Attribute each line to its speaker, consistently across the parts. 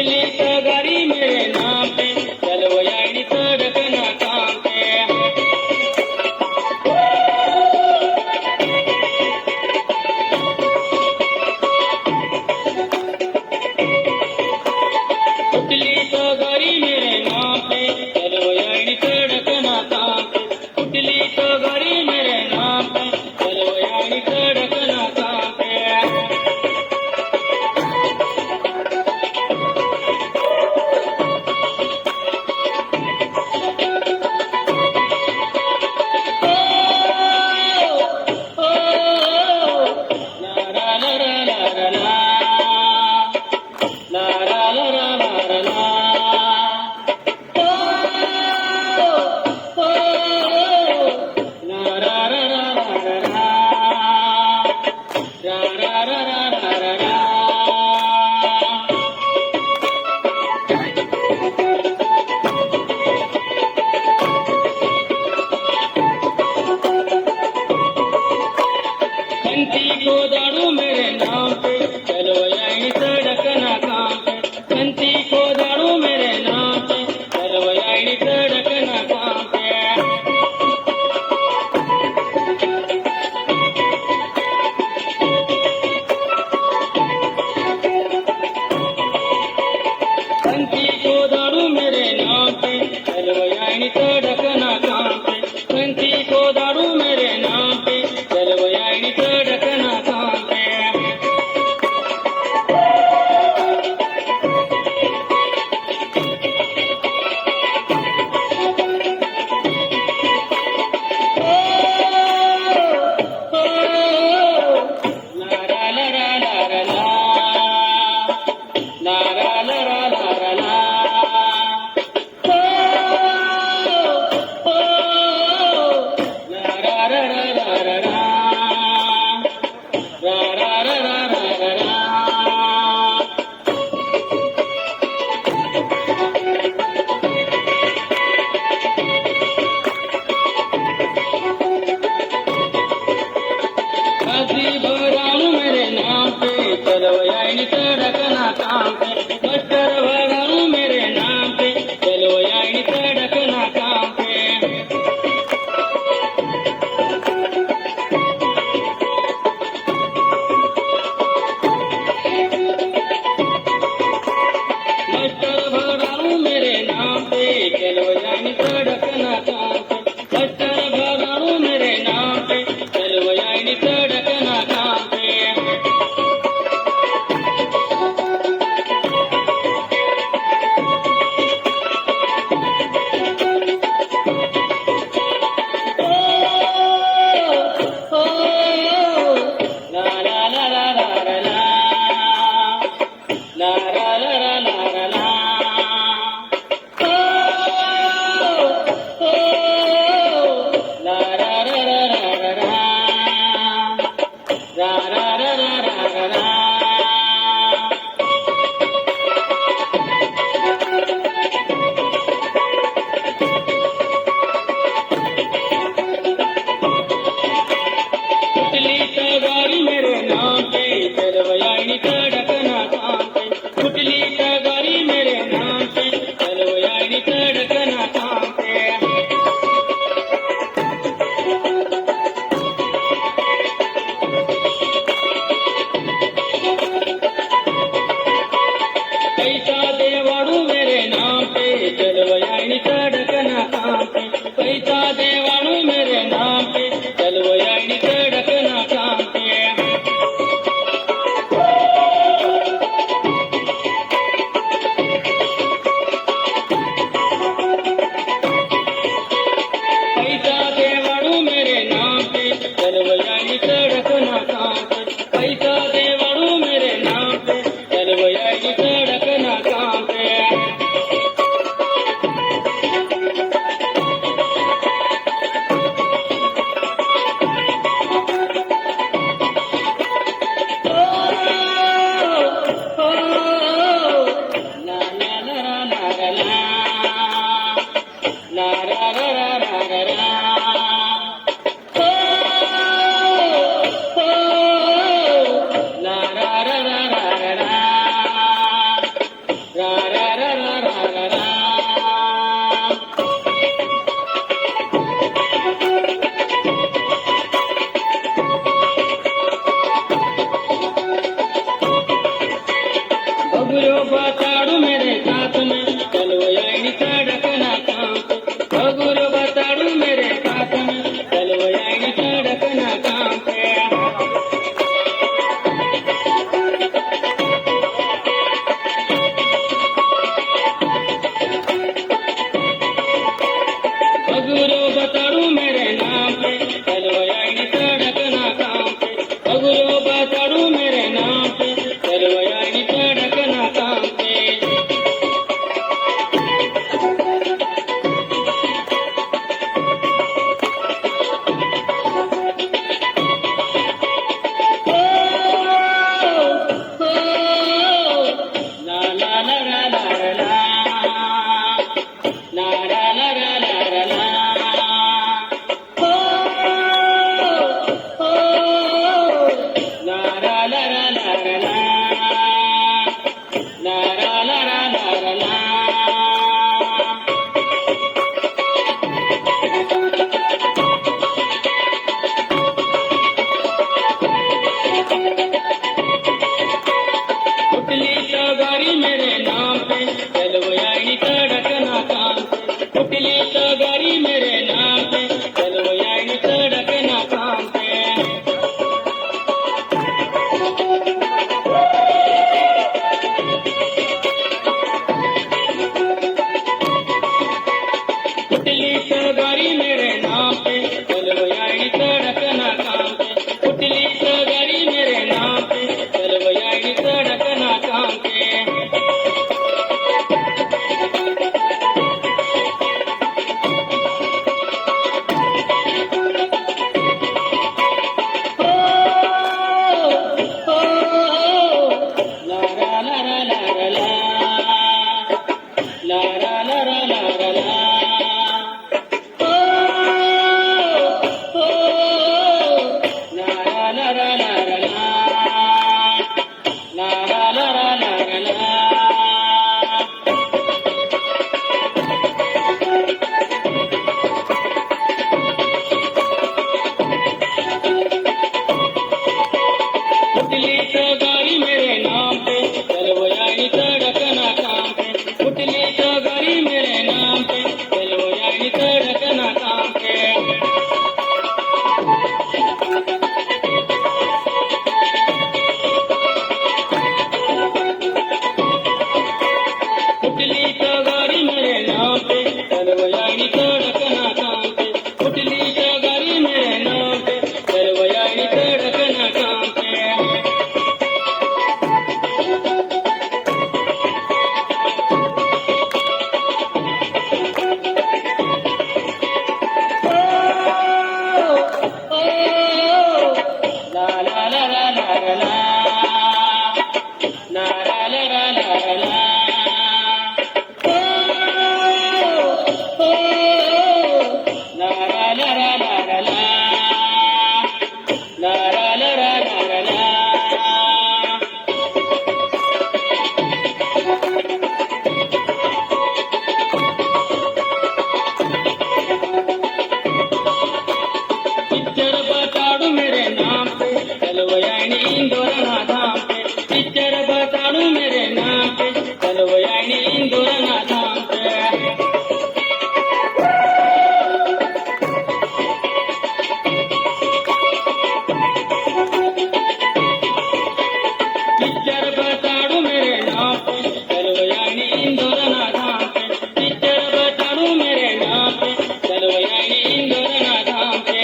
Speaker 1: कुटली सगारी मेरे नाम पे, चलो यानी सड़क ना काम पे। कुटली सगारी मेरे नाम पे, चलो यानी सड़क ना काम पे। कुटली सगारी मेरे नाम पे, चलो यानी सड़क ना काम पे। कंती को दाड़ू मेरे नाम पे, चलो यानी सड़क ना काम पे। कंती को दाड़ू मेरे नाम पे, चलो यानी सड़क ना काम पे। कंती को दाड़ू मेरे नाम पे, चलो यानी सड़क ना काम पे। कंती को दाड़ू मेरे नाम पे, चलो यानी सड़क ना काम पे। काशी भरालू मेरे नाम पे, चलो यानी सड़क ना काम पे। मास्टर भरालू मेरे नाम पे, चलो यानी सड़क ना काम पे। मास्टर भरालू मेरे नाम पे, चलो यानी सड़क ना काम पे। मास्टर भरालू मेरे नाम पे, चलो यानी सड़क ना काम पे। ला ला ला ला ला ला ला ला ला ला ला ला। कुटली सगारी मेरे नाम पे, चलो यानी सड़क ना काम पे। कुटली सगारी मेरे नाम पे, चलो यानी सड़क ना काम पे। पैसा देवाड़ू मेरे नाम पे, चलो यानी सड़क ना काम पे। पैसा देवाड़ू मेरे नाम पे, चलो यानी सड़क ना काम पे। पैसा देवाड़ू मेरे नाम पे, चलो यानी सड़क ना काम पे। पैसा देवाड़ू मेरे नाम पे, चलो यानी सड़क ना काम पे। la la la la la. La la la la la la. उठली गाड़ी मेरे नाम पे चलवयानी तड़कना काम पे उठली गाड़ी मेरे नाम पे चलवयानी तड़कना काम पे उठली गाड़ी मेरे नाम पे चलवयानी तड़कना काम पे उठली गाड़ी मेरे नाम पे चलवयानी तड़कना काम पे पिक्चर बताड़ू मेरे नाम पे चलवयानी इंदोरना धाम पे पिक्चर बताड़ू मेरे नाम पे चलवयानी इंदोरना धाम पे पिक्चर बताड़ू मेरे नाम पे चलवयानी इंदोरना धाम पे पिक्चर बताड़ू मेरे नाम पे चलवयानी इंदोरना धाम पे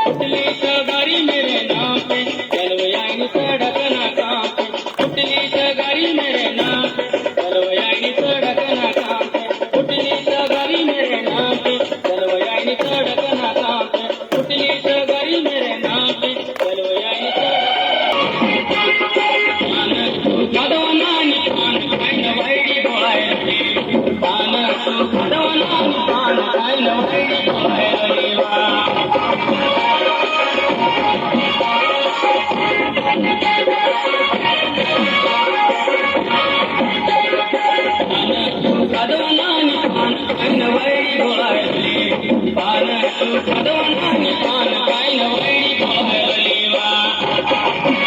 Speaker 1: उठली गाड़ी मेरे नाम पे चलवयानी तड़कना काम पे उठली गाड़ी मेरे नाम पे चलवयानी तड़कना काम पे उठली गाड़ी मेरे नाम पे चलवयानी तड़कना काम पे उठली गाड़ी मेरे नाम पे चलवयानी भगवानी पान खाइन वैडी बोलायली पान भगवानी पान खाइन वैडी बोलायली वा भगवानी पान खाइन वैडी बोलायली पान भगवानी पान खाइन वैडी बोलायली वा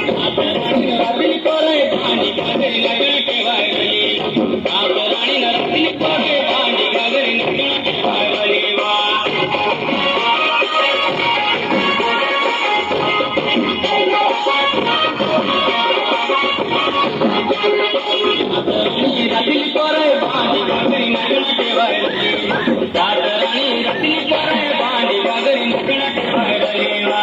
Speaker 1: रात्री कोरे पाणी घागरी नगरी ठेवायली राणी रात्री कोरे पाणी घागरी नगरी ठेवायली वा रात्री कोरे पाणी घागरी नगरी ठेवायली राणी रात्री कोरे पाणी घागरी नगरी ठेवायली वा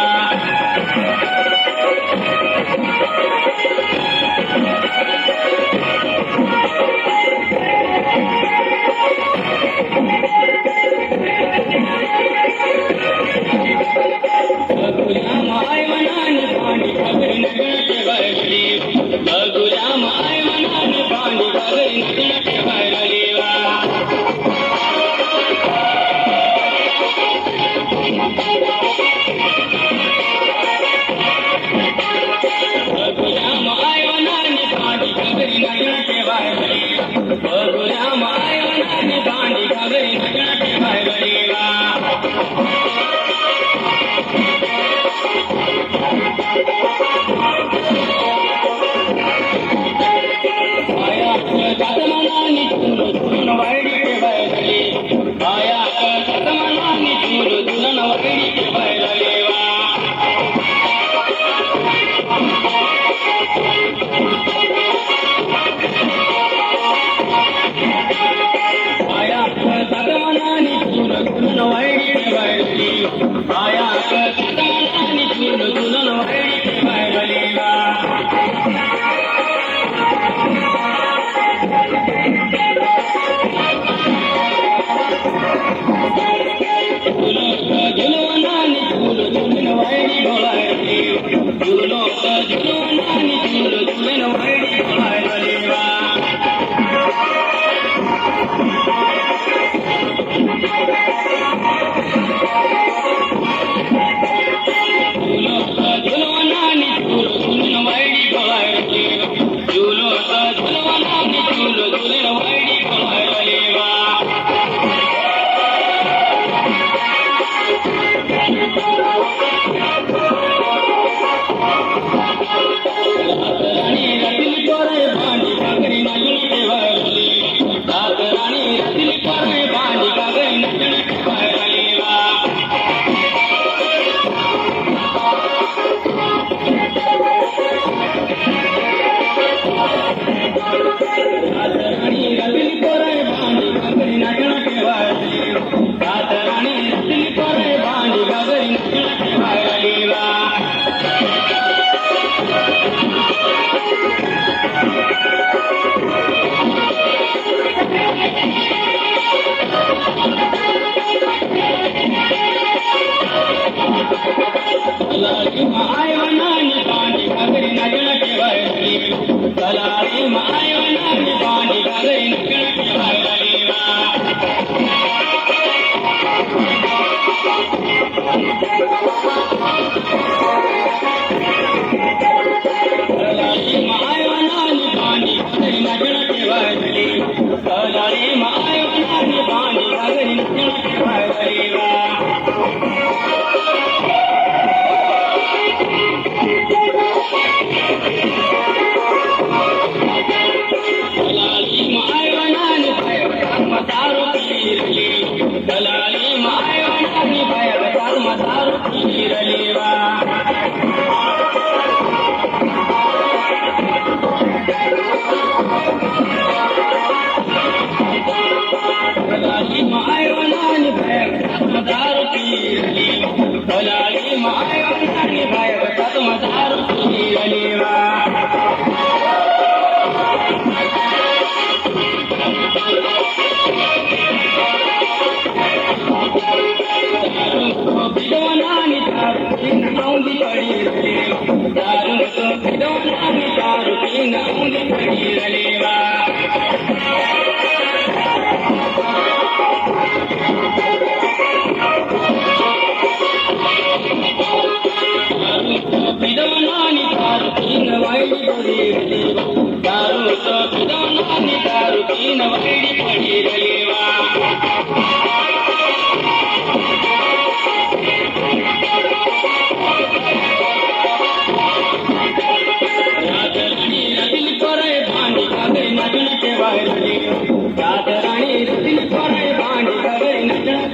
Speaker 1: गुलाम आय मनानी पाणी घागरी नगरी ठेवायली गुलाम आय मनानी पाणी घागरी नगरी ठेवायली वा नगण ठेवायली वा कलाली मायवनानी बांधी घागरी नगण ठेवायली कलाली मायवनानी बांधी घागरी नगण ठेवायली वा कलाली मायवनानी बांधी घागरी नगण ठेवायली कलाली मायवनानी बांधी घागरी नगण ठेवायली वा कलाली मायवनानी भयवतार मदारू पीरली कलाली मायवनानी भयवतार मदारू पीरली वा कलाली मायवनानी भयवतार मदारू पीरली कलाली मायवनानी भयवतार मदारू पीरली वा विद्वानानी दारू पीन औंधी पडीरली दारू विद्वानानी दारू पीन औंधी पडीरली वा विद्वानानी दारू पीन वाईडी पडीरली दारू विद्वानानी दारू पीन वाईडी पडीरली वा राजराणी रतिल पराय भांडी घागरी नगण ठेवायली वा राजराणी रतिल पराय भांडी घागरी नगण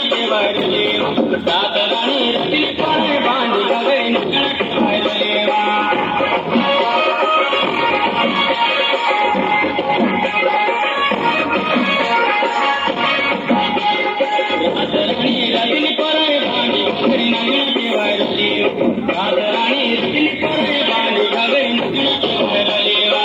Speaker 1: ठेवायली राजराणी रतिल पराय भांडी घागरी नगण ठेवायली वा राजराणी रतिल पराय भांडी घागरी नगण ठेवायली राजराणी रतिल पराय भांडी घागरी नगण ठेवायली वा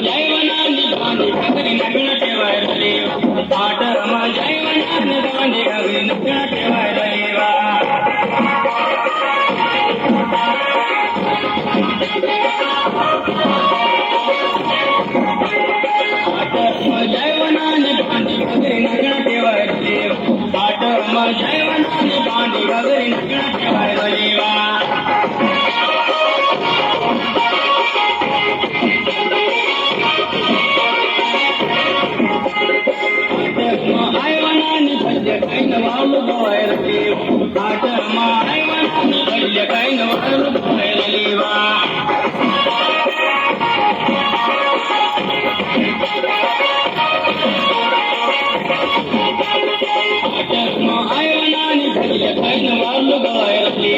Speaker 1: जैवनानी बांधी घागरी नगण ठेवायली आठरम जैवनानी बांधी घागरी नगण ठेवायली वा आठरम जैवनानी बांधी घागरी नगण ठेवायली आठरम जैवनानी बांधी घागरी नगण ठेवायली वा आयवनानी भल्य कैन वालू बोयरली आठरम आयवनानी भल्य कैन वालू बोयरली वा आठरम आयवनानी भल्य कैन वालू बोयरली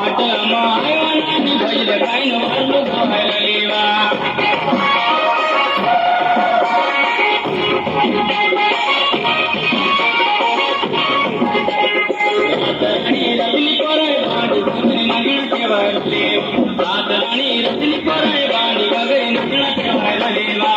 Speaker 1: आठरम आयवनानी भल्य कैन वालू बोयरली वा राजराणी रतिल पराय भांडी घागरी नगण ठेवायली राजराणी रतिल पराय भांडी घागरी नगण ठेवायली वा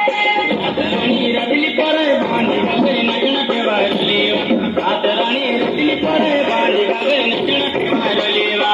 Speaker 1: राजराणी रतिल पराय भांडी घागरी नगण ठेवायली राजराणी रतिल पराय भांडी घागरी नगण ठेवायली वा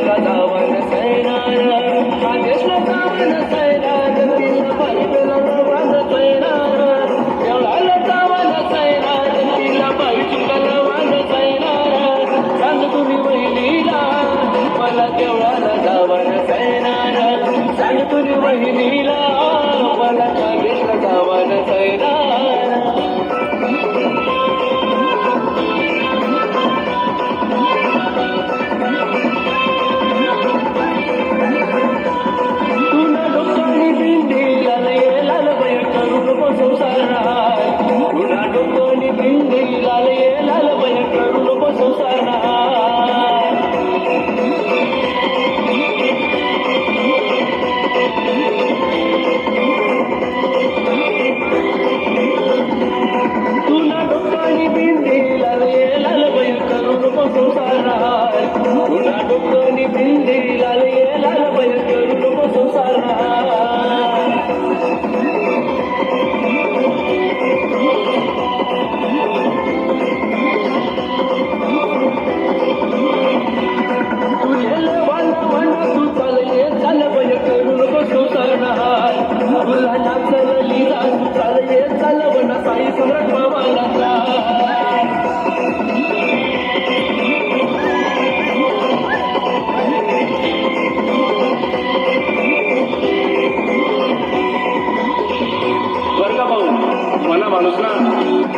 Speaker 1: देशला जावा नसैनार हा देशला जावा नसैनार तिला पाहिजेला वाद सैनार देवळाला जावा नसैनार तिला पाहिजेला वाद सैनार सांग तुम्ही बहिणीला मला देवळाला जावा नसैनार सांग तुम्ही बहिणीला मला देशला जावा नसैनार माणूस ना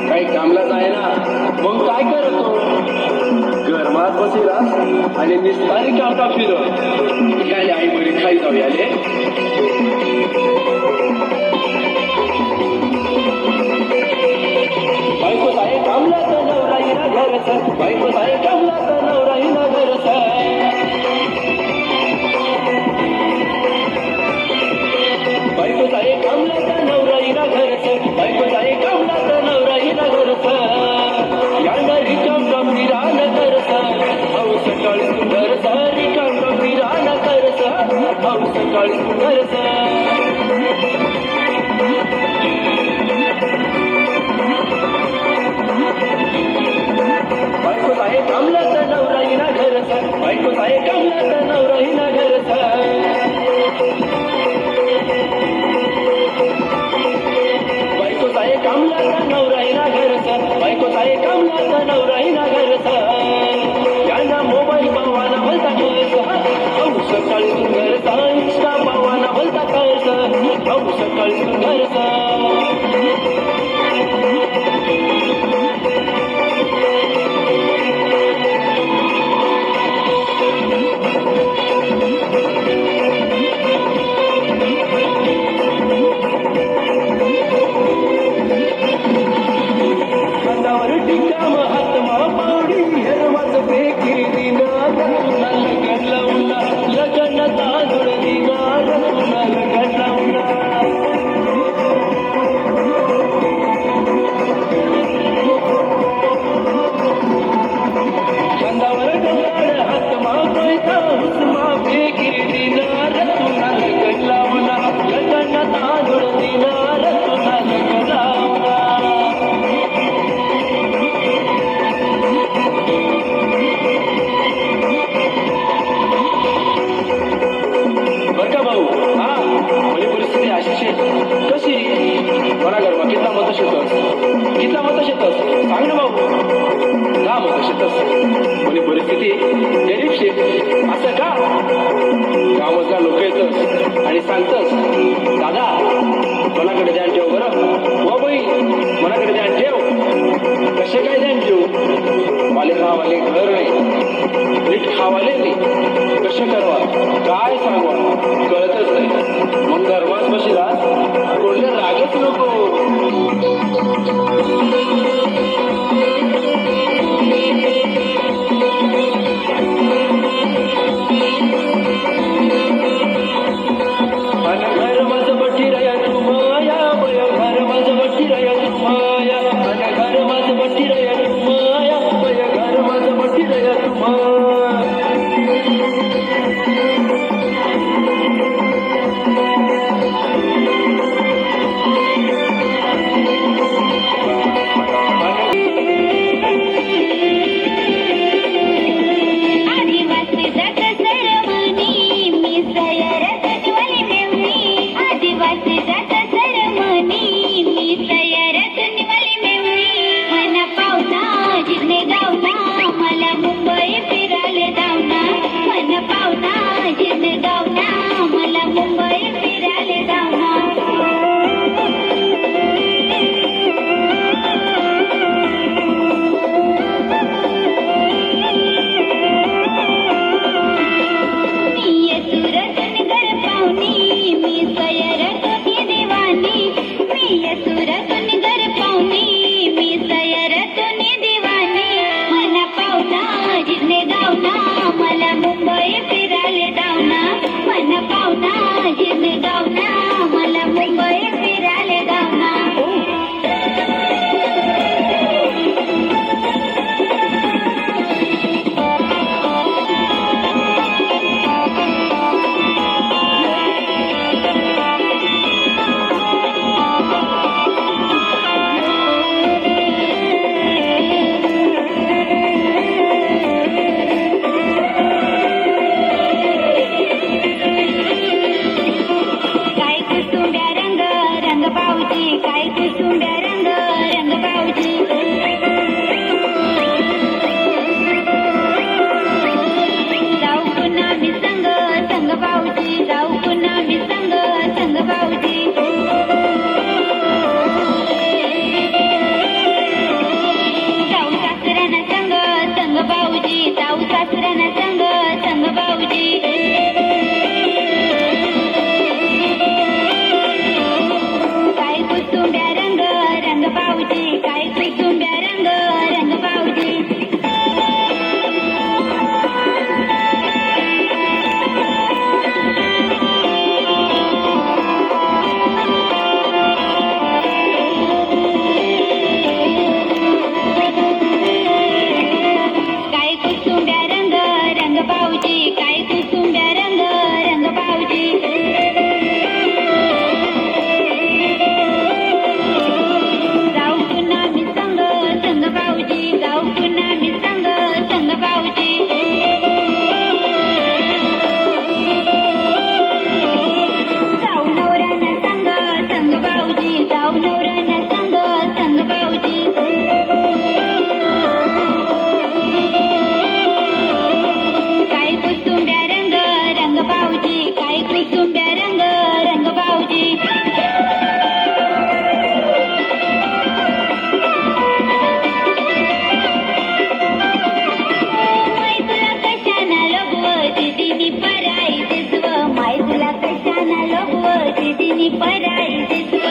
Speaker 1: काही कामला जायना मग काय करतो घरमात बसीला आणि निस्तारी कावटा फिर काय आई बरी खाई जाऊ आले बायको आहे कामला तर नवराही ना घरच बायको आहे कामला तर नवराही ना घरच बायको आहे कामला तर नवराही ना घरच बायको आहे कामला तर नवराही ना घरच यांना रिकाम गंभीरान करत भाऊ सकाळी सुंदरच रिकाम गंभीरान करत भाऊ सकाळी सुंदरच बायको आहे कामला तर नवराही ना घरच बायको आहे कामला तर नवराही ना घरच बायको आहे कामला तर नवराही ना घरच बायको आहे कामला तर नवराही ना घरच यांना मोबाईल पावाना भलता कळस भाऊ सकाळी सुंदरचा इंस्टा पावाना भलता कळस भाऊ सकाळी सुंदरचा सांग ना भाऊ का मत शेतस म्हणजे परिस्थिती गरीब शेत असं का गावातला लोक येतच आणि सांगतच दादा मनाकडे ध्यान ठेव बरं हो बाई मनाकडे ध्यान ठेव कसे काय ध्यान ठेव वाले खावाले घर नाही नीट खावाले नाही कसे करवा काय सांगवा कळतच नाही मग गरमाच बशीला कोणते रागच नको घर माझं बठी रया तू माया घर माझं बठी रया तू माया घर माझं बठी रया तू माया घर माझं बठी रया तू माया
Speaker 2: मी संग संग भाऊजी, जाऊ पुन्हा मी संग संग भाऊजी. जाऊ सासऱ्याना संग संग भाऊजी, जाऊ सासऱ्याना संग संग भाऊजी. काय कुसुंब्या रंग रंग भाऊजी, काय कुसुंब्या रंग रंग भाऊजी. काय कुसुंब्या रंग रंग भाऊजी, काय कुसुंब्या रंग रंग भाऊजी. जाऊ पुन्हा मी संग संग भाऊजी, जाऊ पुन्हा मी संग संग भाऊजी. जाऊ नवऱ्याना संग संग भाऊजी, जाऊ नवऱ्याना संग संग भाऊजी. काय कुसुंब्या रंग रंग भाऊजी, काय कुसुंब्या रंग रंग भाऊजी. माय तुला कशाना लोगव दीदीनी पराई दिसव, माय तुला कशाना लोगव दीदीनी पराई दिसव.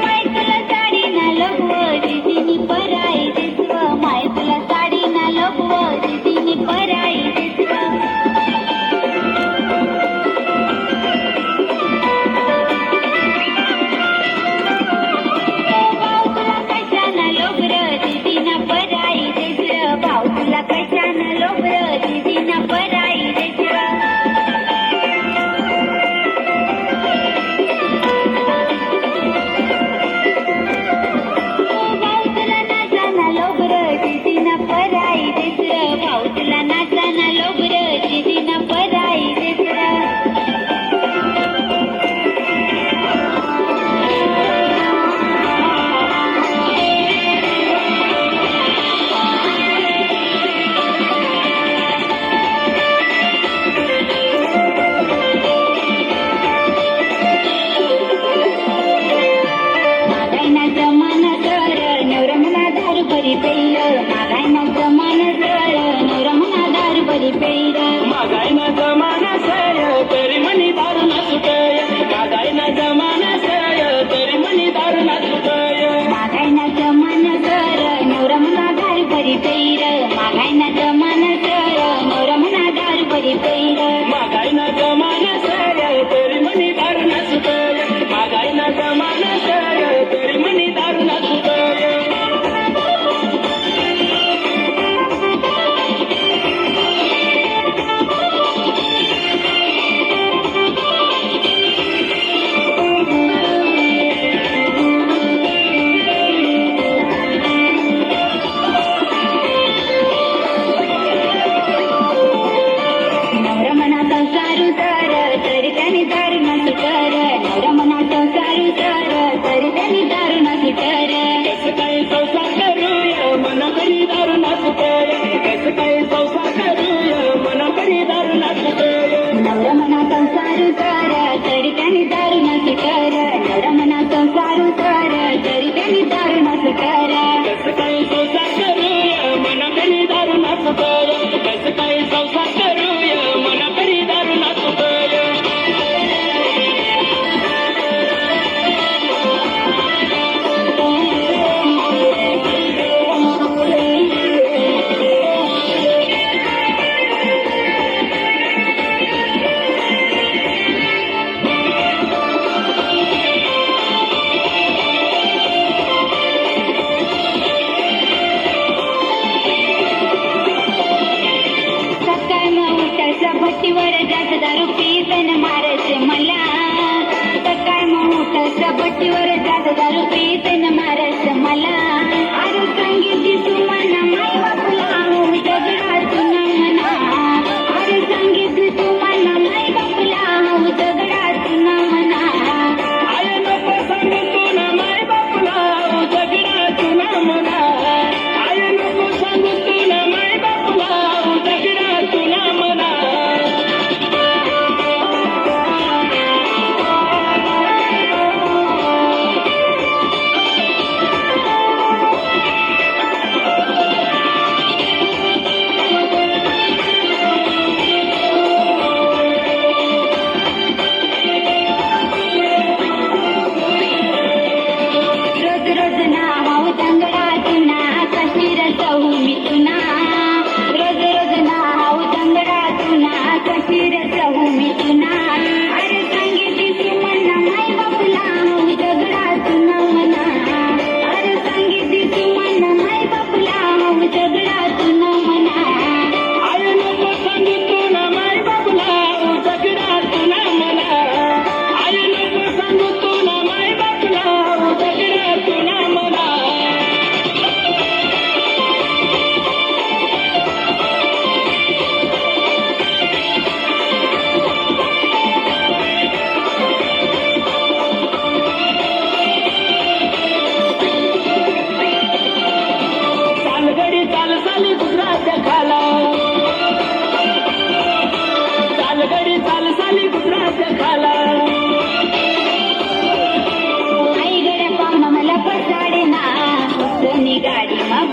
Speaker 2: माय तुला साडी ना लोगव दीदीनी पराई दिसव, माय तुला साडी ना लोगव दीदीनी पराई दिसव. भाऊ तुला कशाना लोबर दीदीना पराई दिसव, भाऊ तुला कशाना लोबर दीदीना पराई दिसव. भाऊ तुला नाचाना लोबर दीदीना पराई दिसव, भाऊ तुला नाचाना लोबर दीदीना पराई दिसव. मागायना जमाना सर नवरमना दारू बरी पेय, मागायना जमाना सर नवरमना दारू बरी पेय.
Speaker 1: मागायना जमाना सय तरी मनी दारू ना सुटय, मागायना जमाना सय तरी मनी दारू ना सुटय.
Speaker 2: मागायना जमाना सर नवरमना दारू बरी पेय, मागायना जमाना सर नवरमना दारू बरी पेय.
Speaker 1: मागायना जमाना सय तरी मनी दारू ना सुटय, मागायना जमाना सय तरी मनी दारू ना सुटय.
Speaker 2: नवरमना संसारू सर तरी त्याने दारू न सुटर, नवरमना संसारू सर तरी त्याने दारू न सुटर.
Speaker 1: कसं काही संसार करूया मना करी दारू ना सुटय, कसं काही संसार करूया मना करी दारू ना सुटय.
Speaker 2: नवरमना संसारू सर तरी त्याने दारू न सुटर, नवरमना संसारू सर तरी त्याने दारू न सुटर.
Speaker 1: कसं काही संसार करूया मना करी दारू ना सुटय, कसं काही संसार करूया मना करी दारू ना सुटय.
Speaker 2: भट्टीवर जात दारू पीतन मारस मला, सकाळ मोठ्याच्या भट्टीवर जात दारू पीतन मारस मला. अरे सांगितली तुम्हाला माय बापूला हो दगडातून म्हणा, अरे सांगितली तुम्हाला माय बापूला हो दगडातून म्हणा.
Speaker 1: आय नको सांगू तुला माय बापूला दगडातून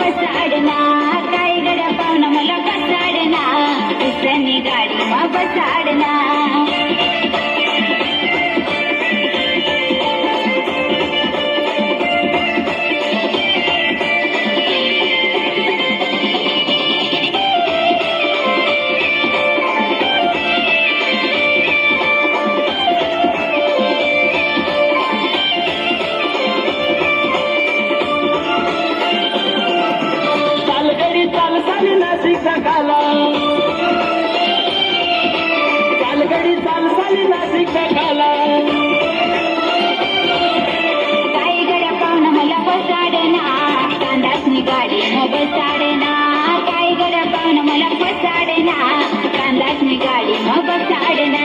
Speaker 2: बसाडना काय गड्या पाहुणा मला बसाडना उसनी गाडी मा बसाडना
Speaker 1: चालगडी चाल चाल नाशिक काला चालगडी चाल चाल नाशिक काला
Speaker 2: काय गड्या पाहुणा मला बसाडना कांदासनी गाडी मा बसाडना काय गड्या पाहुणा मला बसाडना कांदासनी गाडी मा बसाडना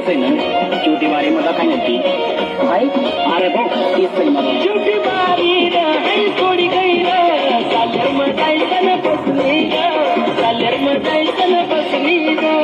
Speaker 3: तेच आहे ना चिवटी बारी मला काय नक्की काय अरे भाऊ तेच आहे मला
Speaker 1: चिवटी बारी थोडी गैर चालेर मजायचं न बसली ग चालेर मजायचं न बसली ग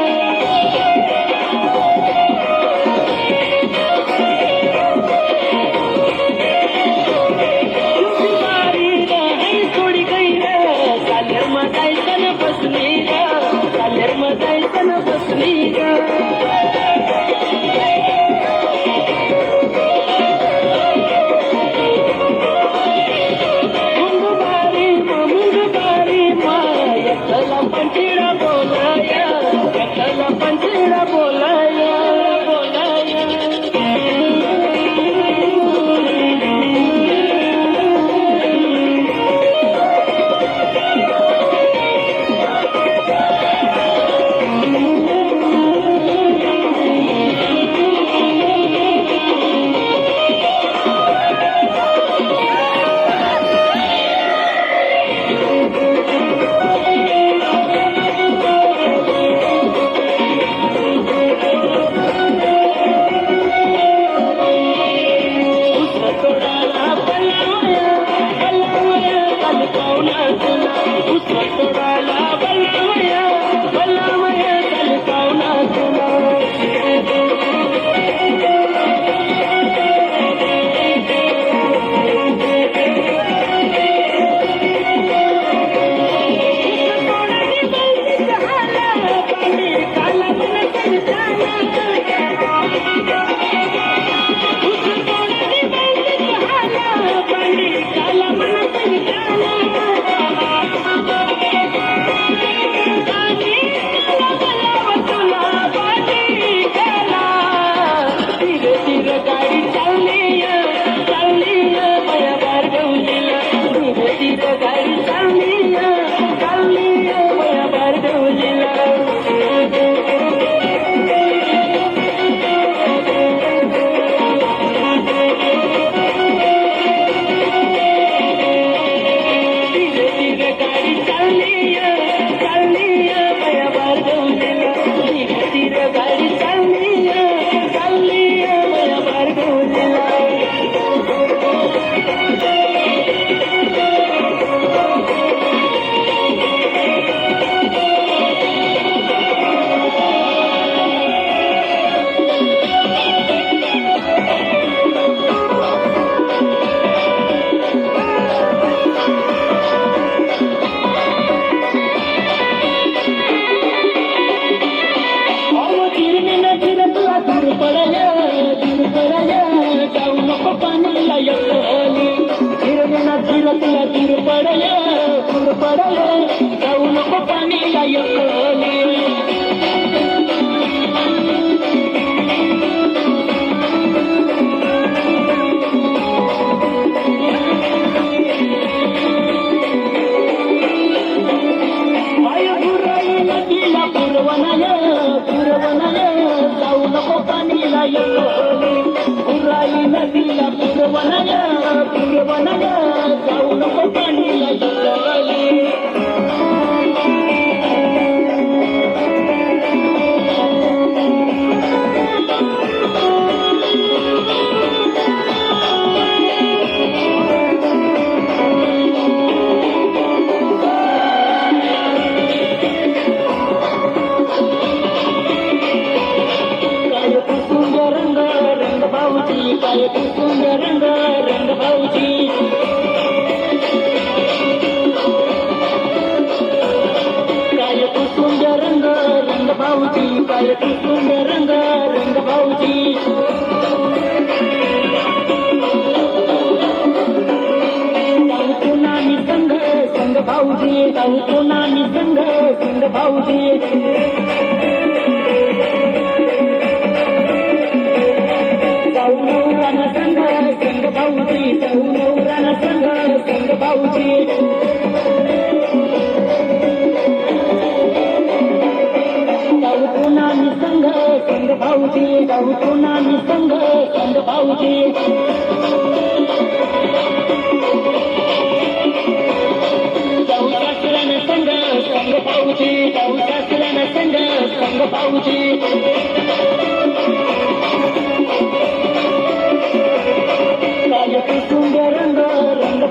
Speaker 1: भाऊजी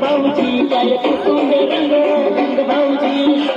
Speaker 3: भाऊजी काय कुसुम रंग रंग भाऊजी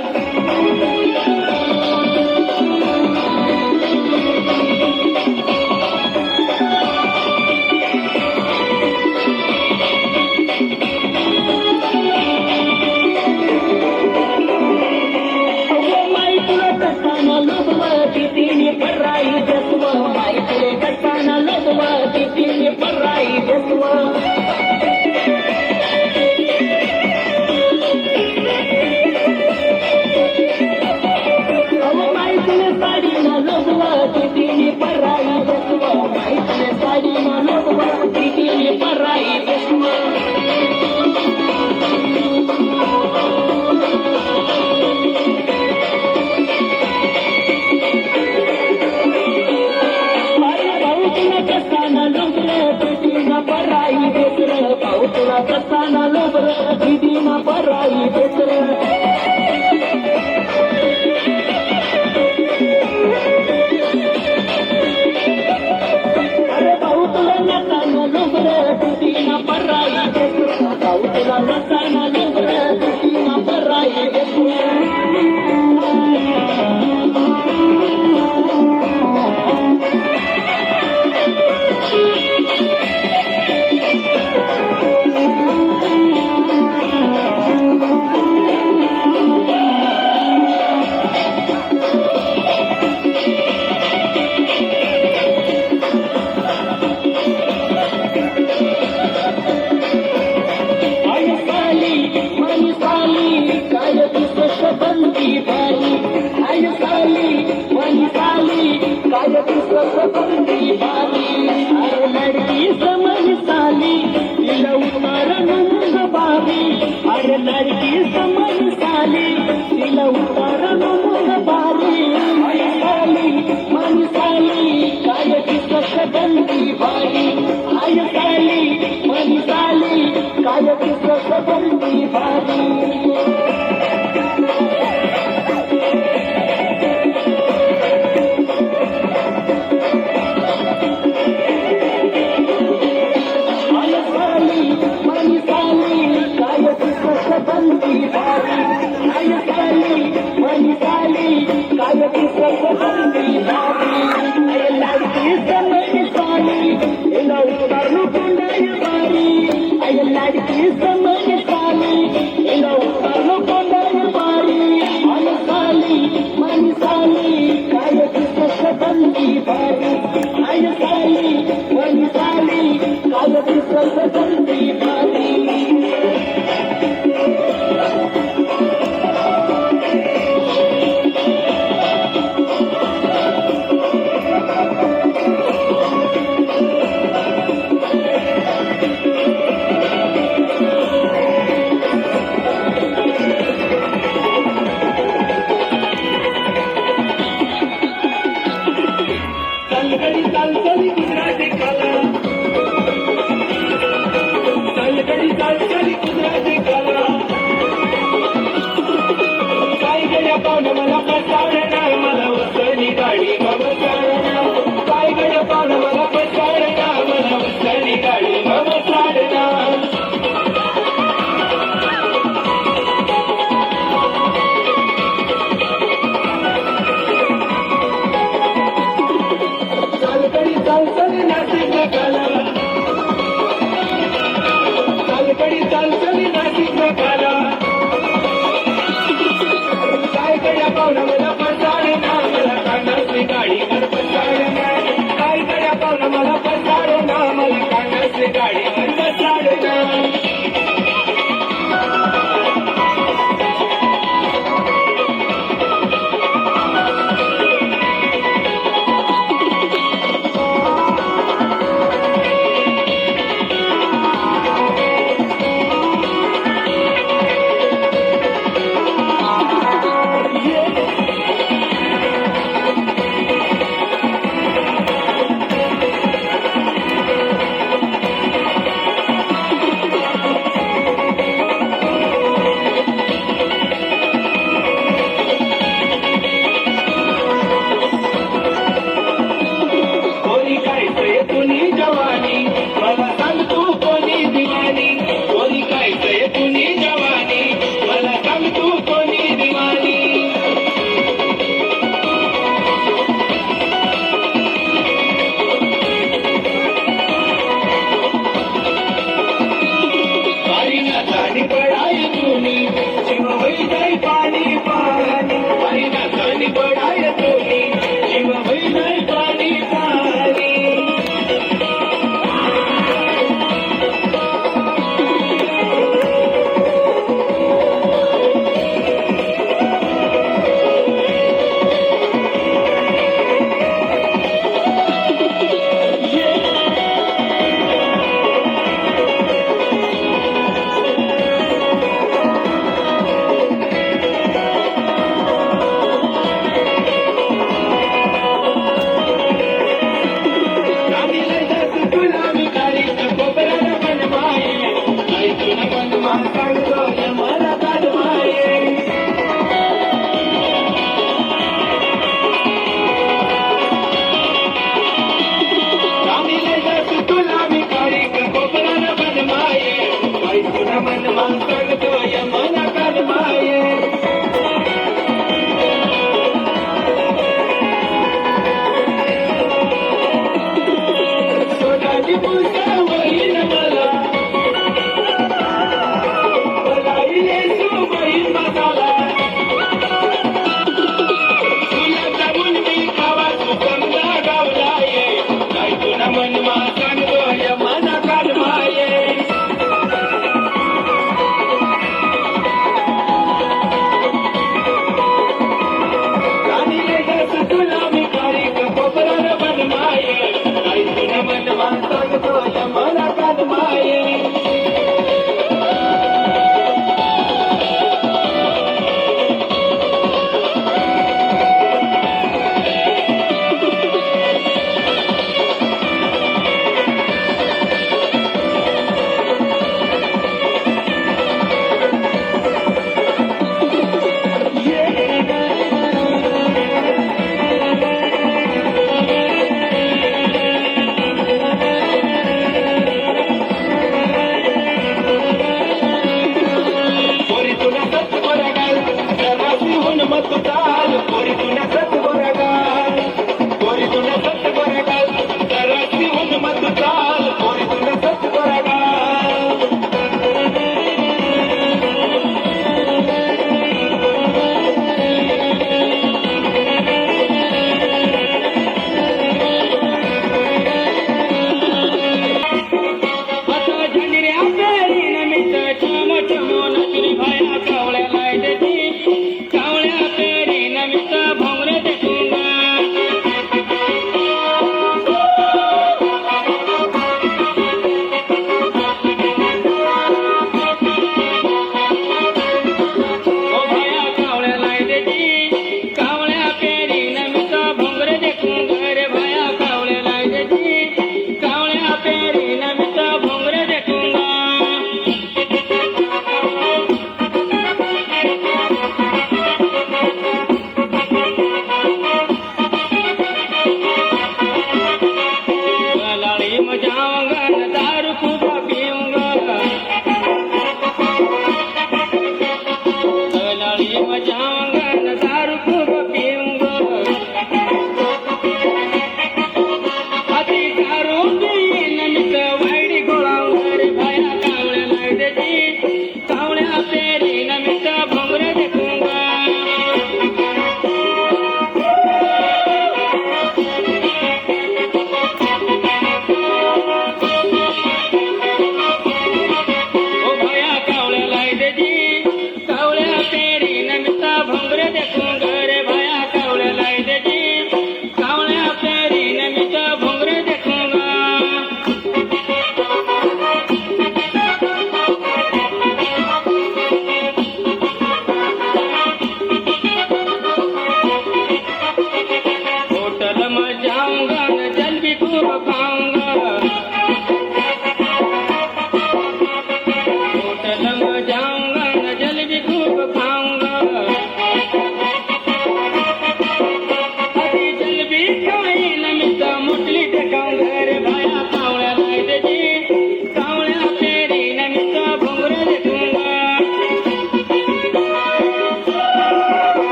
Speaker 1: सांगतो यमला कालमाये राणीले जसं तुला मी काळीक कोपरान बनमाये बाई तुला मनमा सांगतो यमला कालमाये सोनाची पूजा होईल मला बोलाविले तू बहीण मसाला तुला जाऊन मी खावा तू समजा गावलाये काय तुला मनमा सांगतो यमना कालमाये राणीले जसं तुला मी काळीक कोपरान बनमाये काय तुला मनमा सांगतो यमना कालमाये पोरी तुला सत बरगाल जराशी होऊन मत चाल पोरी तुला सत बरगाल पोरी तुला सत बरगाल जराशी होऊन मत चाल पोरी तुला सत बरगाल आता झंडिऱ्या पेरी नमित छम छमो नकली भाया कावळ्या लायदेती कावळ्या पेरी नमित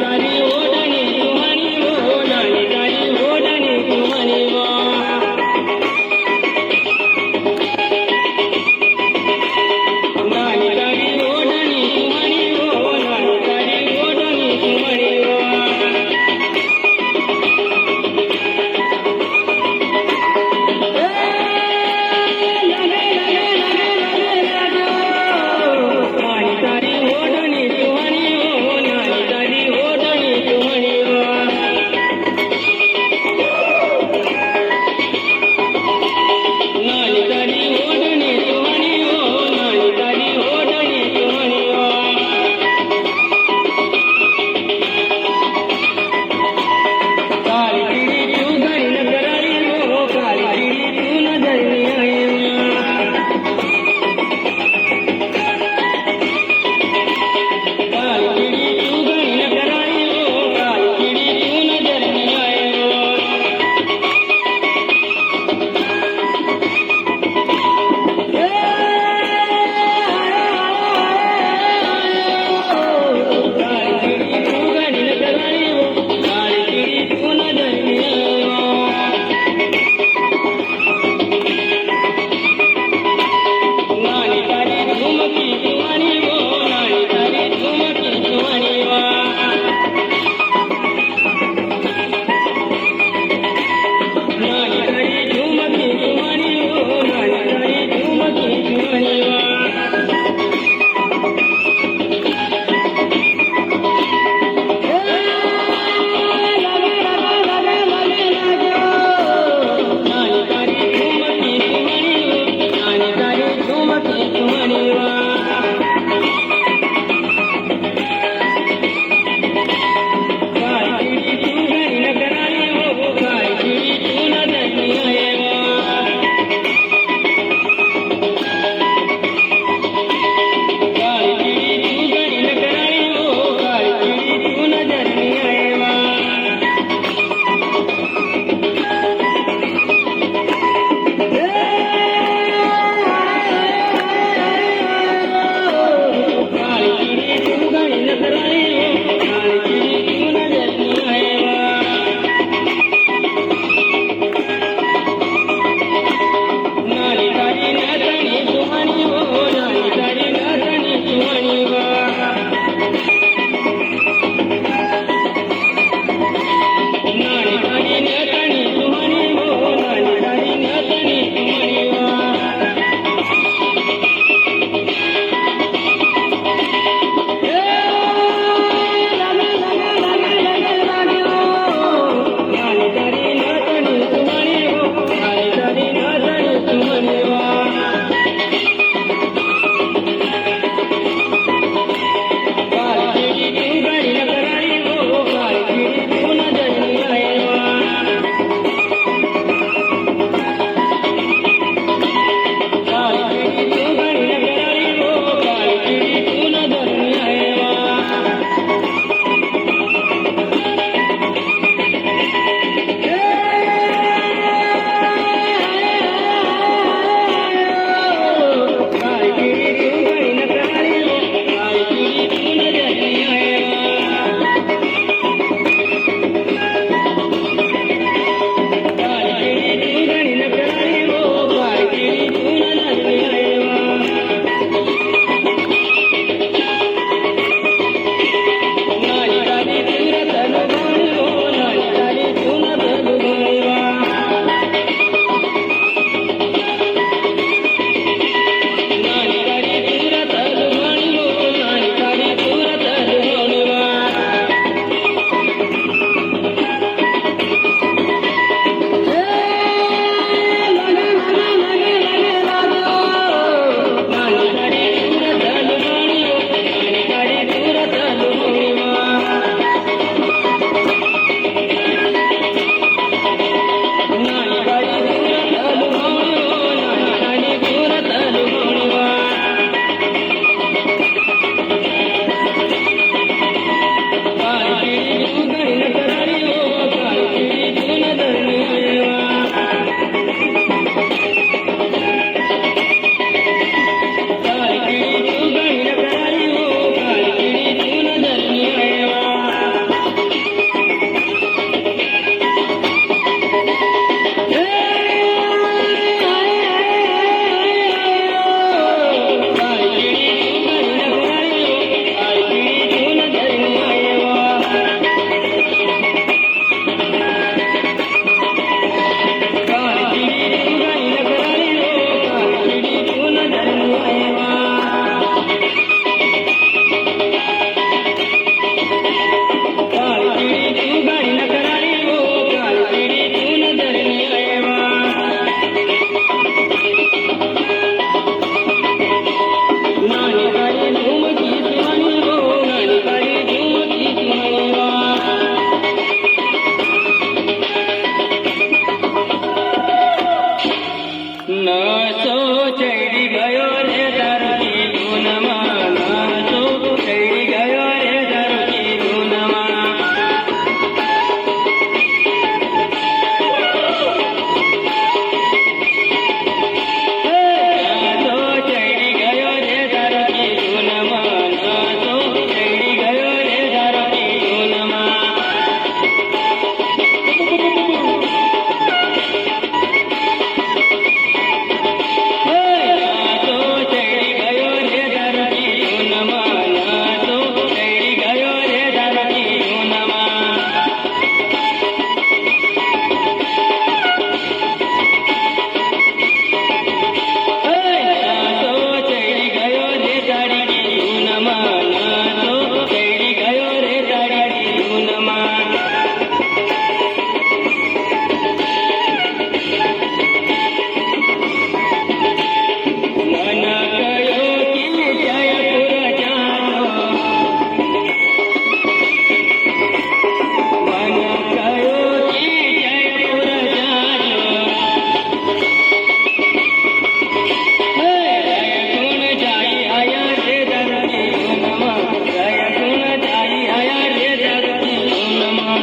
Speaker 1: तारी ओढणी सुहाणी हो नानी तारी ओढणी सुहाणी वा नानी तारी ओढणी सुहाणी हो नानी तारी ओढणी सुहाणी वा नानी तारी ओढणी सुहाणी हो नानी तारी ओढणी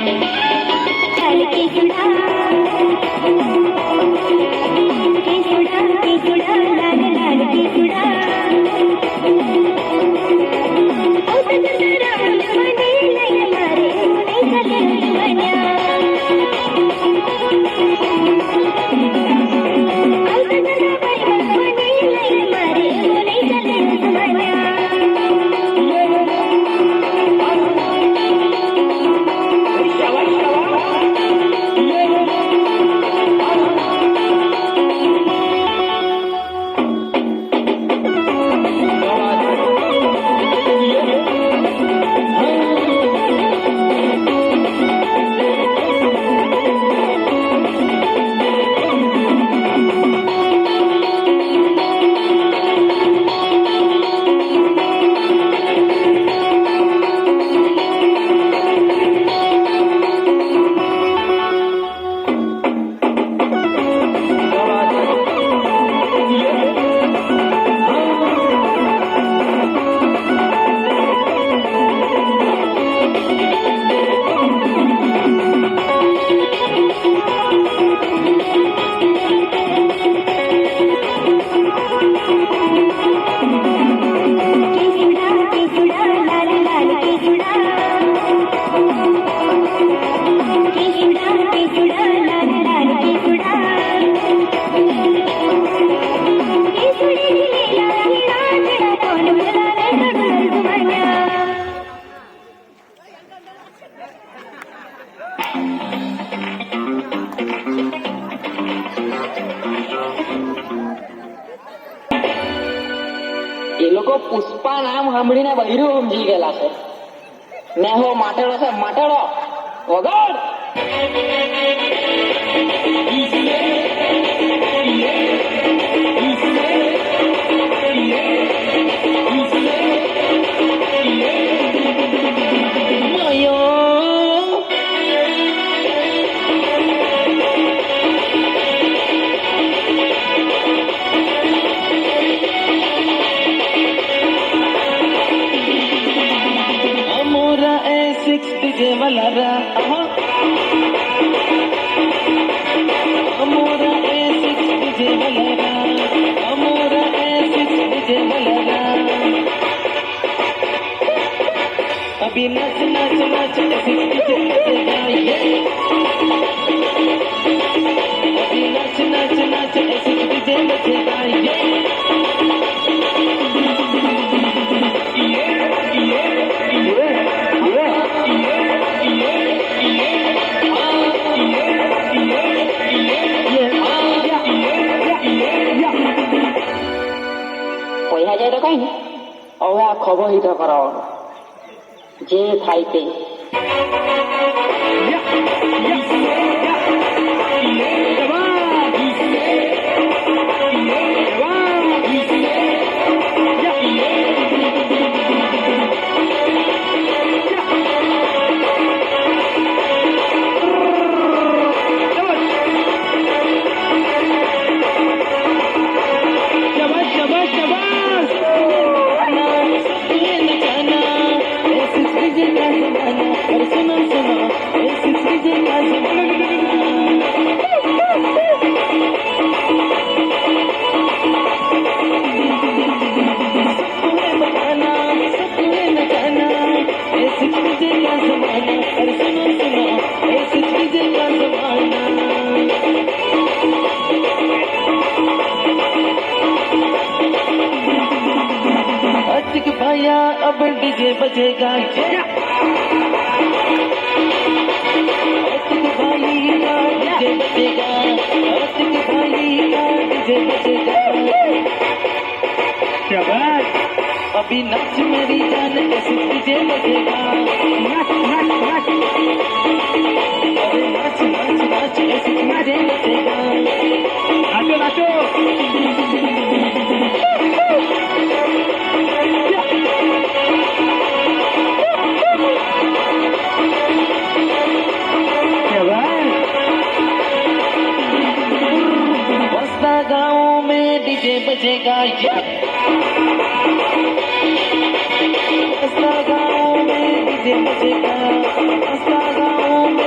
Speaker 2: लाल केसुडा केसुडा केसुडा लाल लाल केसुडा
Speaker 3: એ લોકો પુષ્પા નામ સાંભળીને બૈરું સમજી ગયેલા છે. ને હો માટેડો છે, માટેડો વગર
Speaker 1: अभी नच नच नच ऐसी तुझे बजेगा ये अभी नच नच नच ऐसी तुझे बजेगा ये
Speaker 3: પૈસા જાય તો કઈ નહીં. હવે આ ખબર હિતો કરાવવાનો જે થાય તે.
Speaker 1: भैया अब डीजे बजेगा भाई का डीजे बजेगा भाई का डीजे बजेगा क्या बात अभी नाच मेरी जान कैसे डीजे बजेगा नाच नाच नाच अरे नाच नाच नाच कैसे डीजे बजेगा नाचो नाचो गाँव में डीजे बजेगा गाँव में डीजे बजेगा गाँव में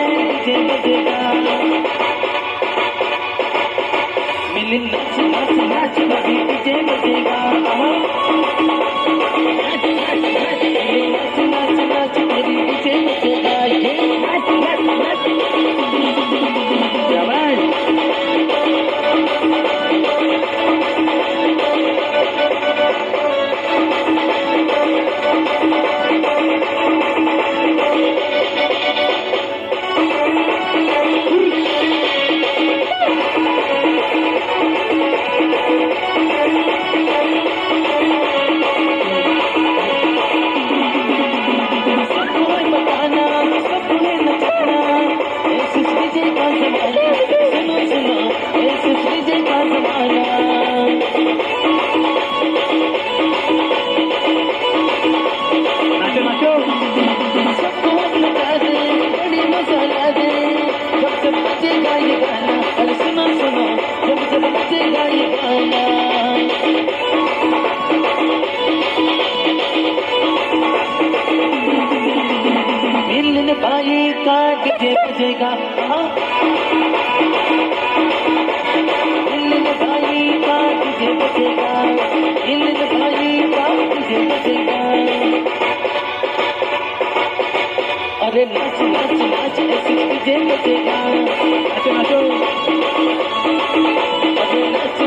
Speaker 1: भाई का डीजे बजेगा दिल भाई का डीजे बजेगा दिल भाई का डीजे बजेगा अरे नाच नाच नाच ऐसे डीजे बजेगा नाचो नाचो अरे नाच